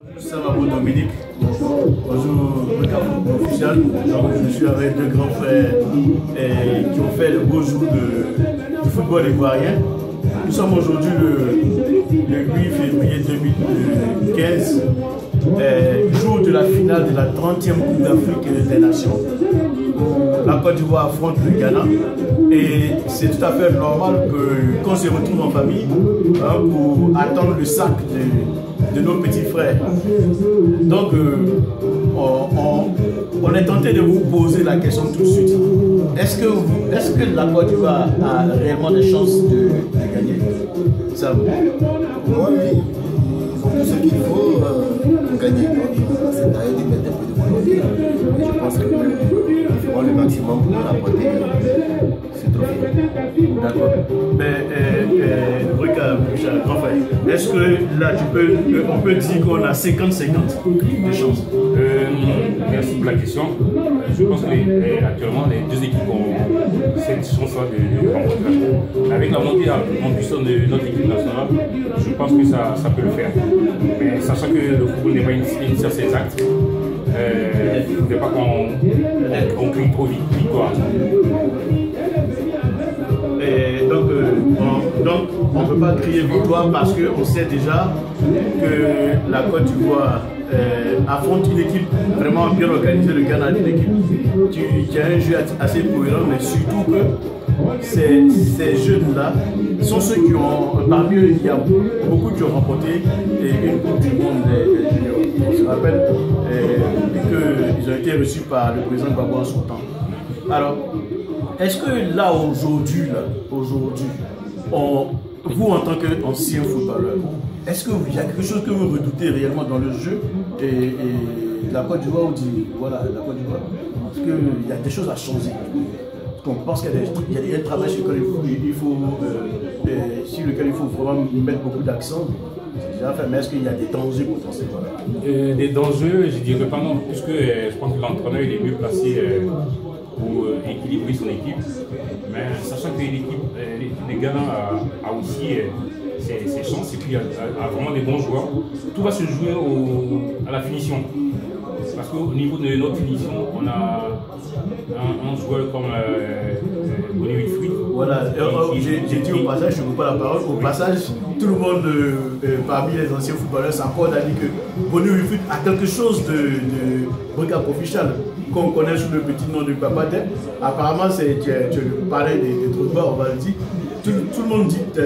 Bonjour Dominique, bonjour le Cameroun officiel. Je suis avec deux grands frères qui ont fait le beau jour du football ivoirien. Nous sommes aujourd'hui le 8 février 2015, jour de la finale de la 30e Coupe d'Afrique des Nations. La Côte d'Ivoire affronte le Ghana et c'est tout à fait normal qu'on se retrouve en famille pour attendre le sac de nos petits frères. Donc on est tenté de vous poser la question tout de suite. Est-ce que la Côte d'Ivoire a réellement des chances de gagner ça? Moi, oui, ils ont tout ce qu'il faut pour gagner. Donc, c'est d'ailleurs de mettre un peu de volonté. Et je pense qu'ils feront le maximum pour rapporter ce trophée. D'accord. Mais, grand frère, est-ce que là, on peut dire qu'on a 50-50 de chances? Merci pour la question. Je pense qu'actuellement, les deux équipes ont cette chance-là de remporter. Avec la montée en puissance de notre équipe nationale, je pense que ça peut le faire. Mais sachant que le football n'est pas une science exacte, il ne faudrait pas qu'on crie trop vite victoire. Donc, on ne peut pas crier victoire parce qu'on sait déjà que la Côte d'Ivoire affronte une équipe vraiment bien organisée, le Ghana, une équipe qui a un jeu assez cohérent, mais surtout que ces jeunes-là sont ceux qui ont, parmi eux, il y a beaucoup qui ont remporté une Coupe du Monde des juniors. On se rappelle qu'ils ont été reçus par le président Gbagbo en son temps. Alors, est-ce que là, aujourd'hui, vous en tant qu'ancien footballeur, est-ce qu'il y a quelque chose que vous redoutez réellement dans le jeu et la Côte d'Ivoire vous dit, voilà, la Côte d'Ivoire, parce qu'il y a des choses à changer. On pense qu'il y a un travail sur lequel il faut vraiment mettre beaucoup d'accent. Mais est-ce qu'il y a des dangers potentiels? Des dangers, je dirais pas non, puisque je pense que l'entraîneur est mieux placé pour équilibrer son équipe. Mais sachant que l'équipe des Ghana a aussi ses chances et puis a vraiment des bons joueurs, tout va se jouer à la finition. Parce qu'au niveau de notre finition, on a un joueur comme Boni Wilfried. Voilà, j'ai dit au passage, je ne vous pas la parole, au passage, tout le monde parmi les anciens footballeurs s'accorde à dire que Boni Wilfried a quelque chose de Bricap officiel qu'on connaît sous le petit nom de Papa Dep. Apparemment, tu le parlais des trous de bas, on va le dire. Tout le monde dit que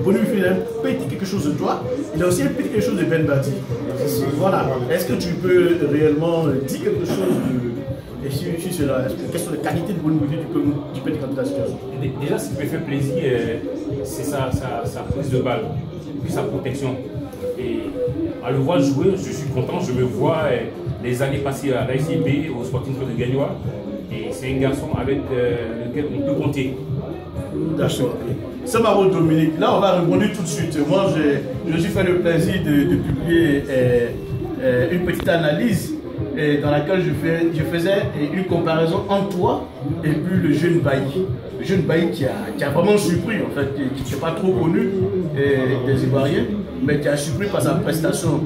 Boni Wilfried a pété quelque chose de toi, il a aussi pété quelque chose de Ben Bati. Voilà, est-ce que tu peux réellement dire quelque chose et sur cela, question de qualité de Boni Wilfried, tu peux décanter la situation? Déjà, ce qui me fait plaisir, c'est sa prise de balle, puis sa protection. Et à le voir jouer, je suis content, je me vois les années passées à l'ACB, au Sporting Club de Gagnoa, et c'est un garçon avec lequel on peut compter. D'accord. Samaro Dominique, là on va rebondir tout de suite. Moi, je me suis fait le plaisir de publier une petite analyse dans laquelle je faisais une comparaison entre toi et puis le jeune Bailly. Le jeune Bailly qui a vraiment surpris, en fait, qui n'est pas trop connu des Ivoiriens, mais qui a surpris par sa prestation.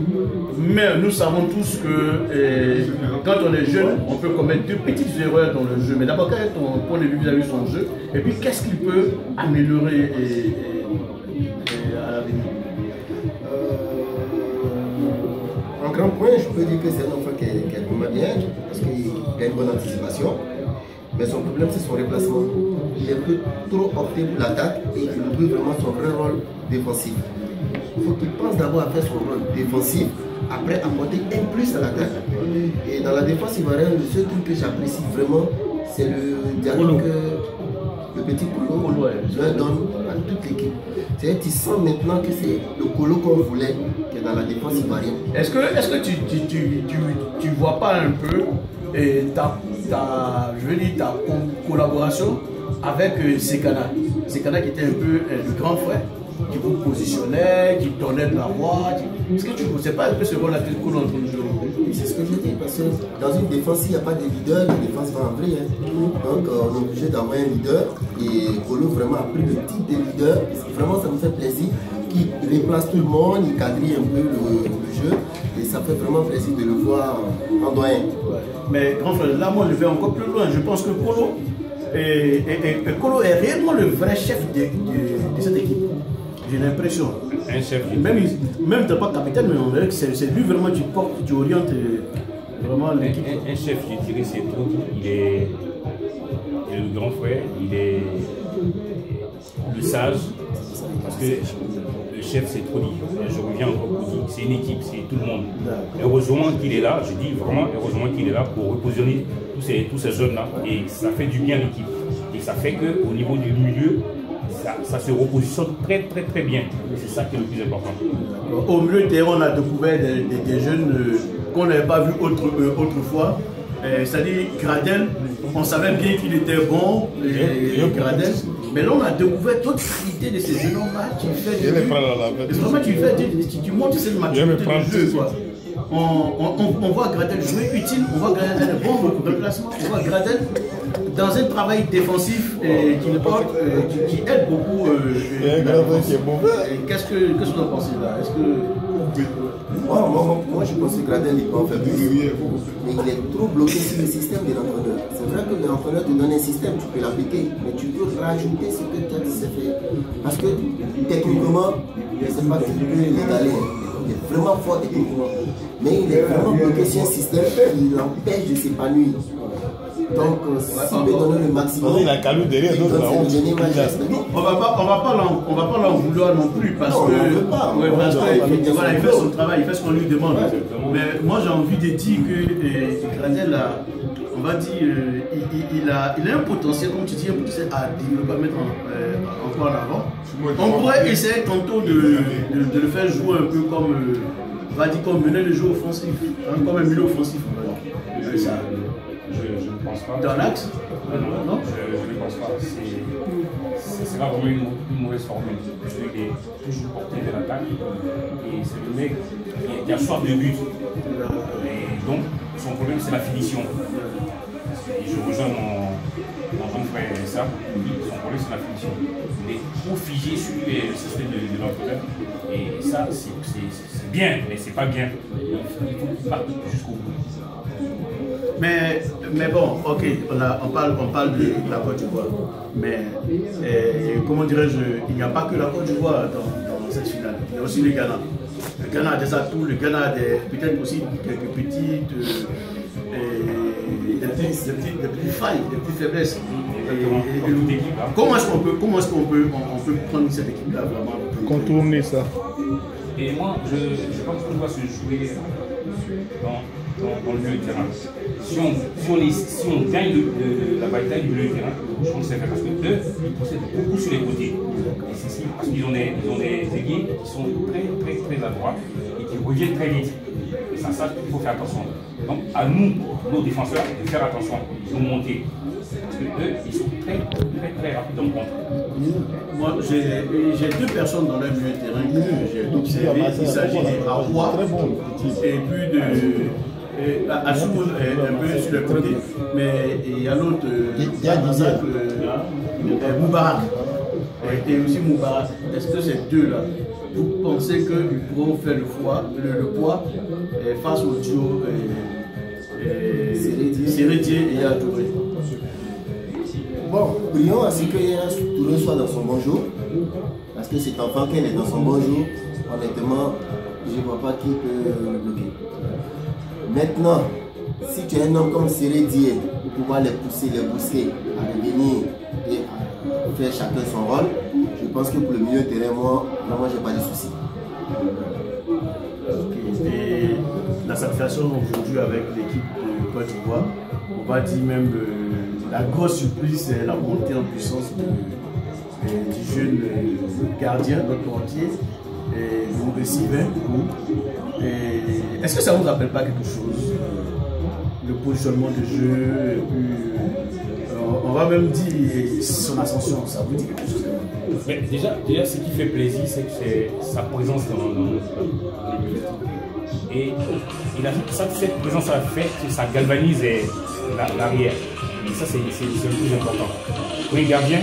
Mais nous savons tous que quand on est jeune, on peut commettre de petites erreurs dans le jeu. Mais d'abord, quel est ton point de vue vis-à-vis de son jeu? Et puis, qu'est-ce qu'il peut améliorer à l'avenir? En grand point, je peux dire que c'est un enfant qui est vraiment bien, parce qu'il a une bonne anticipation. Mais son problème, c'est son déplacement. Il est trop opté pour l'attaque et il oublie vraiment son vrai rôle défensif. Il faut qu'il pense d'abord à faire son rôle défensif, après apporter un plus à l'attaque. Et dans la défense ivoirienne, le seul truc que j'apprécie vraiment, c'est le dialogue que le petit Polo leur donne à toute l'équipe. C'est-à-dire que tu sens maintenant que c'est le Colo qu'on voulait qui est dans la défense ivoirienne. Est-ce que tu vois pas un peu ta collaboration avec Sekana qui était un peu le grand frère, qui vous positionnait, qui donnait de la voix. Est-ce que tu ne sais pas un peu ce rôle-là que tu es en train de jouer? C'est ce que je dis, parce que dans une défense, s'il n'y a pas de leader, la défense va en vrille. Donc on est obligé d'avoir un leader et Kolo vraiment a pris le type de leader. Vraiment, ça me fait plaisir qu'il replace tout le monde, il quadrille un peu le jeu. Et fait vraiment plaisir de le voir en doyen. Ouais. Mais grand frère, là moi je vais encore plus loin. Je pense que Kolo est réellement le vrai chef de cette équipe. J'ai l'impression. Un chef. Même t'es pas capitaine, mais on dirait que c'est lui vraiment qui porte, qui oriente vraiment l'équipe. Un chef, je dirais, c'est trop. Il est le grand frère, il est le sage. Parce que le chef, c'est trop dit. Je reviens encore pour dire, c'est une équipe, c'est tout le monde. Heureusement qu'il est là, je dis vraiment heureusement qu'il est là pour repositionner tous ces jeunes-là. Et ça fait du bien à l'équipe. Et ça fait qu'au niveau du milieu, ça se repositionne très bien. C'est ça qui est le plus important. Au milieu de terrain, on a découvert des jeunes qu'on n'avait pas vus autrefois. C'est-à-dire Gradel, on savait bien qu'il était bon, Gradel, mais là on a découvert toute qualité de ces jeunes hommes-là qui fait tu montres cette maturité du jeu. Quoi. On voit Gradel jouer utile, on voit Gradel un bon replacement, on voit Gradel dans un travail défensif qui aide beaucoup. Qu'est-ce que vous en pensez là? Moi je pense que Gradel il peut en faire plus, mais il est trop bloqué sur le système de l'entraîneur. C'est vrai que l'entraîneur te donne un système, tu peux l'appliquer, mais tu peux rajouter ce que tu as fait. Parce que techniquement, je ne sais pas si tu peux l'égaler. Il est vraiment fort techniquement, mais il est vraiment bloqué sur un système qui l'empêche de s'épanouir. Donc, s'il peut donner le maximum, il a calé derrière d'autres. On va pas l'en vouloir non plus parce qu'il fait son travail, il fait ce qu'on lui demande. Mais moi j'ai envie de dire que Gradel on va dire, il a un potentiel, comme tu dis, un potentiel à développer, à mettre encore en avant. On pourrait essayer tantôt de le faire jouer un peu comme, on va dire, comme mener le jeu offensif, hein, comme un milieu offensif. Je ne pense pas. Dans l'axe? Non, je ne pense pas. C'est pas vraiment une mauvaise formule. Parce qu'il est toujours porté de l'attaque. Et c'est le mec qui a soif de but. Et donc, son problème, c'est la finition. Et je rejoins mon jeune frère Sam. Son problème, c'est la finition. Il est trop figé sur le système de l'entraîneur. Et ça, c'est bien, mais c'est pas bien. Il faut qu'il parte jusqu'au bout. Mais bon, ok, on parle de la Côte d'Ivoire. Mais comment dirais-je, il n'y a pas que la Côte d'Ivoire dans cette finale. Il y a aussi le Ghana. Le Ghana a des atouts, le Ghana a peut-être aussi quelques petites failles, des petites faiblesses. Comment est-ce qu'on peut prendre cette équipe-là vraiment? Contourner ça. Et moi, je pense qu'on doit se jouer dans le milieu de terrain. Si on gagne la bataille du milieu de terrain, je pense que c'est fait parce qu'eux, ils possèdent beaucoup sur les côtés. Et c'est parce qu'ils ont des ailiers qui sont très adroits et qui reviennent très vite. Et ça, il faut faire attention. Donc, à nous, nos défenseurs, de faire attention, de monter. Parce que eux, ils sont très rapides en contre. Moi, j'ai deux personnes dans le milieu de terrain que j'ai observé. Il s'agit d'Arrois et puis de Assoul un peu sur le côté. Mais il y a l'autre, Moubarak. Et aussi Moubarak. Est-ce que ces deux-là, vous pensez qu'ils pourront faire le poids face au duo Sérédier et Yadouré? Bon, prions à ce que Touré soit dans son bon jour. Parce que cet enfant qu'elle est dans son bon jour, honnêtement, je ne vois pas qui peut le bloquer. Maintenant, si tu es un homme comme Sérédier, pour pouvoir les pousser, les brusquer, à revenir et à faire chacun son rôle, je pense que pour le milieu de terrain, moi, vraiment, je n'ai pas de soucis. Et la satisfaction aujourd'hui avec l'équipe de Côte d'Ivoire, on va dire même la grosse surprise, c'est la montée en puissance du jeune gardien, notre portier, Maurice Sylvain. Est-ce que ça ne vous rappelle pas quelque chose? Le positionnement du jeu, et puis, on va même dire son ascension, ça vous dit quelque chose? Mais déjà, ce qui fait plaisir, c'est que c'est sa présence dans le milieu. Et cette présence a fait que ça galvanise l'arrière. Et ça, c'est le plus important. Pour les gardiens,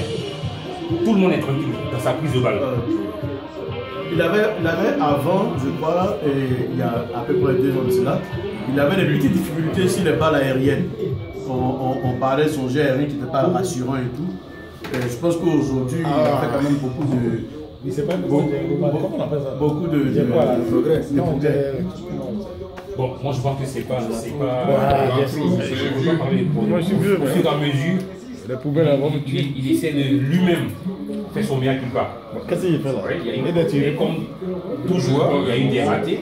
tout le monde est tranquille dans sa prise de balle. il avait avant, je crois, il y a à peu près 2 ans de cela, il avait des petites difficultés sur les balles aériennes. On parlait de son jet aérien qui n'était pas rassurant et tout. Je pense qu'aujourd'hui, il a fait quand même beaucoup de... Il sait pas comment on appelle ça. Beaucoup de progrès. Bon, moi je pense que c'est pas. Moi je suis vieux. Au fur et à mesure, Les poubelles avant. il essaie de lui-même faire son meilleur qu'il part. Qu'est-ce qu'il fait là? Et comme tout joueur, il y a eu des ratés.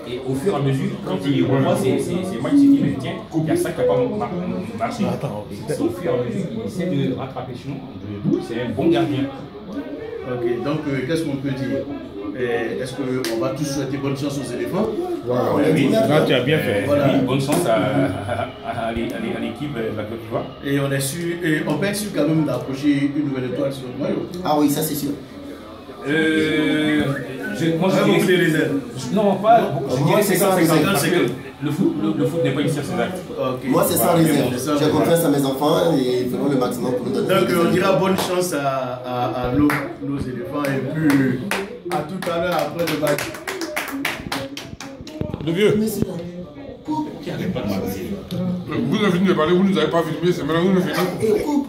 Et au fur et à mesure, quand il revoit ses matchs, il se dit, mais tiens, il y a ça qui n'a pas marché. C'est au fur et à mesure qu'il essaie de rattraper. Sinon, c'est un bon gardien. Ok, donc qu'est-ce qu'on peut dire? Est-ce qu'on va tous souhaiter bonne chance aux éléphants? Oui, Là, tu as bien fait. Voilà. Oui, bonne chance à l'équipe de la Côte d'Ivoire. Et on peut être sûr quand même d'approcher une nouvelle étoile sur notre maillot. Ah oui, ça c'est sûr. Moi, je dirais les ailes. non, pas. Je dirais c'est ça, parce que le foot n'est pas une science exacte. Okay. Moi, c'est sans réserve. Bon, J'ai confiance à mes enfants et ils feront le maximum pour nous donner. Donc, on dira bonne chance à nos éléphants et puis à tout à l'heure après le match. Le vieux. Qui n'arrête pas de m'amuser. Vous avez fini de parler, vous ne nous avez pas filmé, c'est maintenant vous nous filmez. Et coupe.